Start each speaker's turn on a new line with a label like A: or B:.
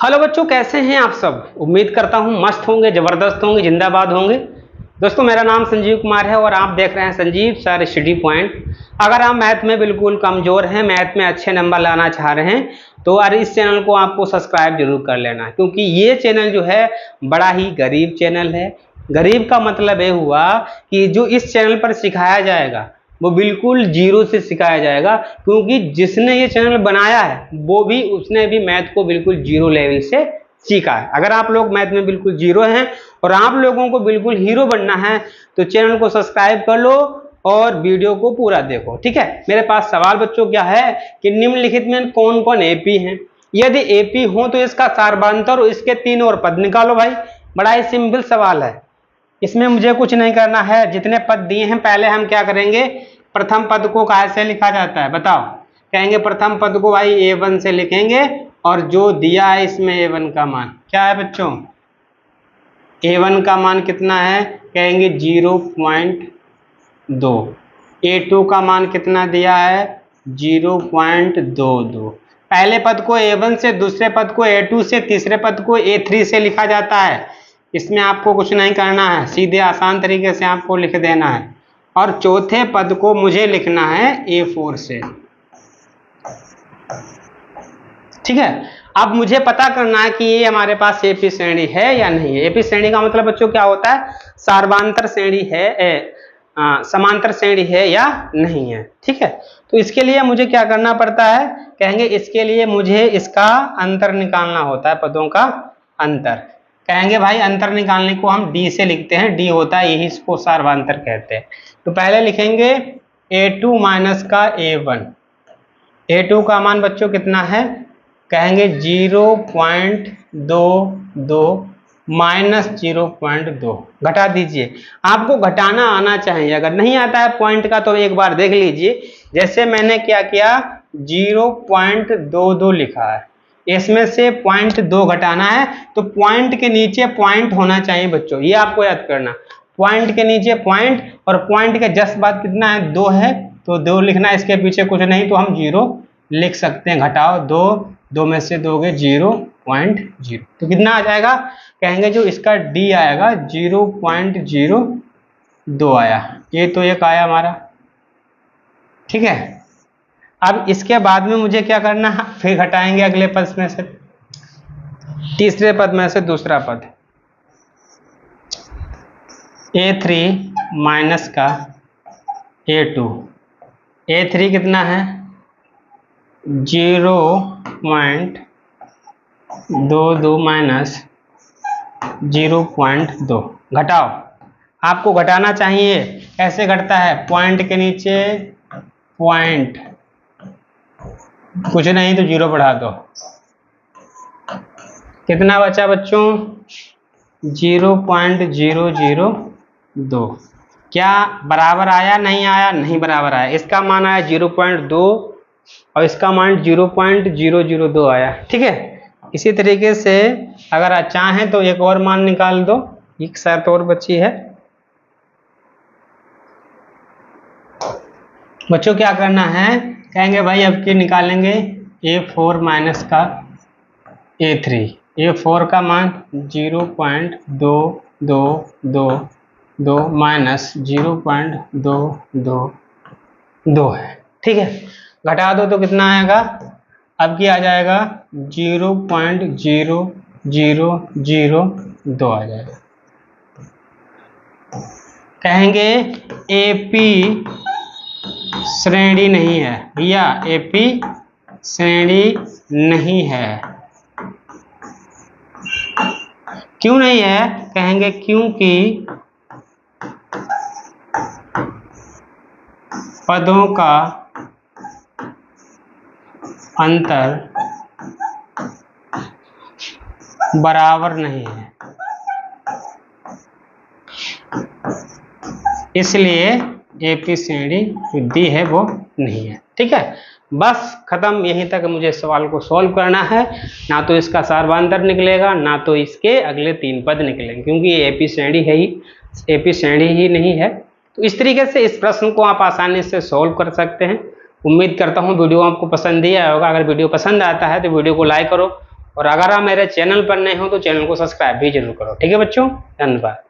A: Hello बच्चों, कैसे हैं आप सब। उम्मीद करता हूं मस्त होंगे, जबरदस्त होंगे, जिंदाबाद होंगे। दोस्तों, मेरा नाम संजीव कुमार है और आप देख रहे हैं संजीव सर स्टडी पॉइंट। अगर आप मैथ में बिल्कुल कमजोर हैं, मैथ में अच्छे नंबर लाना चाह रहे हैं, तो अरे इस चैनल को आपको सब्सक्राइब जरूर कर लेना है, क्योंकि ये चैनल जो है बड़ा ही गरीब चैनल है। गरीब का मतलब ये हुआ कि जो इस चैनल पर सिखाया जाएगा वो बिल्कुल जीरो से सिखाया जाएगा, क्योंकि जिसने ये चैनल बनाया है वो भी उसने भी मैथ को बिल्कुल जीरो लेवल से सीखा है। अगर आप लोग मैथ में बिल्कुल जीरो हैं और आप लोगों को बिल्कुल हीरो बनना है तो चैनल को सब्सक्राइब कर लो और वीडियो को पूरा देखो, ठीक है। मेरे पास सवाल बच्चों क्या है कि निम्नलिखित में कौन कौन एपी हैं। यदि एपी हो तो इसका सार्वधातर और इसके तीन और पद निकालो। भाई बड़ा ही सिंपल सवाल है, इसमें मुझे कुछ नहीं करना है। जितने पद दिए हैं पहले हम क्या करेंगे, प्रथम पद को कैसे लिखा जाता है बताओ। कहेंगे प्रथम पद को भाई a1 से लिखेंगे और जो दिया है इसमें a1 का मान क्या है बच्चों, a1 का मान कितना है, कहेंगे 0.2। a2 का मान कितना दिया है 0.22। पहले पद को a1 से, दूसरे पद को a2 से, तीसरे पद को a3 से लिखा जाता है। इसमें आपको कुछ नहीं करना है, सीधे आसान तरीके से आपको लिख देना है। और चौथे पद को मुझे लिखना है a4 से, ठीक है। अब मुझे पता करना है कि ये हमारे पास एपी श्रेणी है या नहीं है। एपी श्रेणी का मतलब बच्चों क्या होता है, सार्वधातर श्रेणी है, समांतर श्रेणी है या नहीं है, ठीक है। तो इसके लिए मुझे क्या करना पड़ता है, कहेंगे इसके लिए मुझे इसका अंतर निकालना होता है, पदों का अंतर। कहेंगे भाई अंतर निकालने को हम डी से लिखते हैं, डी होता है यही इसको सार्वधातर कहते हैं। तो पहले लिखेंगे a2 माइनस का a1। a2 का मान बच्चों कितना है, कहेंगे 0.22 माइनस 0.2। घटा दीजिए, आपको घटाना आना चाहिए, अगर नहीं आता है पॉइंट का तो एक बार देख लीजिए। जैसे मैंने क्या किया 0.22 लिखा है, इसमें से 0.2 घटाना है तो पॉइंट के नीचे पॉइंट होना चाहिए बच्चों, ये आपको याद करना। पॉइंट के नीचे पॉइंट और पॉइंट के जस्ट बाद कितना है 2 है तो 2 लिखना है, इसके पीछे कुछ नहीं तो हम 0 लिख सकते हैं। घटाओ 2 में से दोगे 0.0 तो कितना आ जाएगा, कहेंगे जो इसका डी आएगा 0.02 आया। ये तो एक आया हमारा, ठीक है। अब इसके बाद में मुझे क्या करना है, फिर घटाएंगे अगले पद में से, तीसरे पद में से दूसरा पद a3 माइनस का a2। a3 कितना है 0.22 माइनस 0.2। घटाओ, आपको घटाना चाहिए। कैसे घटता है, पॉइंट के नीचे पॉइंट, कुछ नहीं तो 0 बढ़ा दो। कितना बचा बच्चों 0.002। क्या बराबर आया, नहीं आया, नहीं बराबर आया। इसका मान आया 0.2 और इसका मान 0.002 आया, ठीक है। इसी तरीके से अगर चाहें तो एक और मान निकाल दो, एक शर्त और बची है बच्चों। क्या करना है, कहेंगे भाई अब की निकालेंगे a4 माइनस का a3। a4 का मान 0.2222 माइनस 0.222 है, ठीक है। घटा दो तो कितना आएगा, अब क्या आ जाएगा 0.0002 आ जाएगा। कहेंगे एपी श्रेणी नहीं है भैया, एपी श्रेणी नहीं है। क्यों नहीं है, कहेंगे क्योंकि पदों का अंतर बराबर नहीं है, इसलिए एपी श्रेणी जो दी है वो नहीं है, ठीक है। बस खत्म, यहीं तक मुझे सवाल को सॉल्व करना है। ना तो इसका सार्वधातर निकलेगा ना तो इसके अगले 3 पद निकलेंगे, क्योंकि ये एपी श्रेणी है ही, एपी श्रेणी ही नहीं है। तो इस तरीके से इस प्रश्न को आप आसानी से सॉल्व कर सकते हैं। उम्मीद करता हूँ वीडियो आपको पसंद ही आया होगा। अगर वीडियो पसंद आता है तो वीडियो को लाइक करो और अगर आप मेरे चैनल पर नए हो तो चैनल को सब्सक्राइब भी जरूर करो। ठीक है बच्चों, धन्यवाद।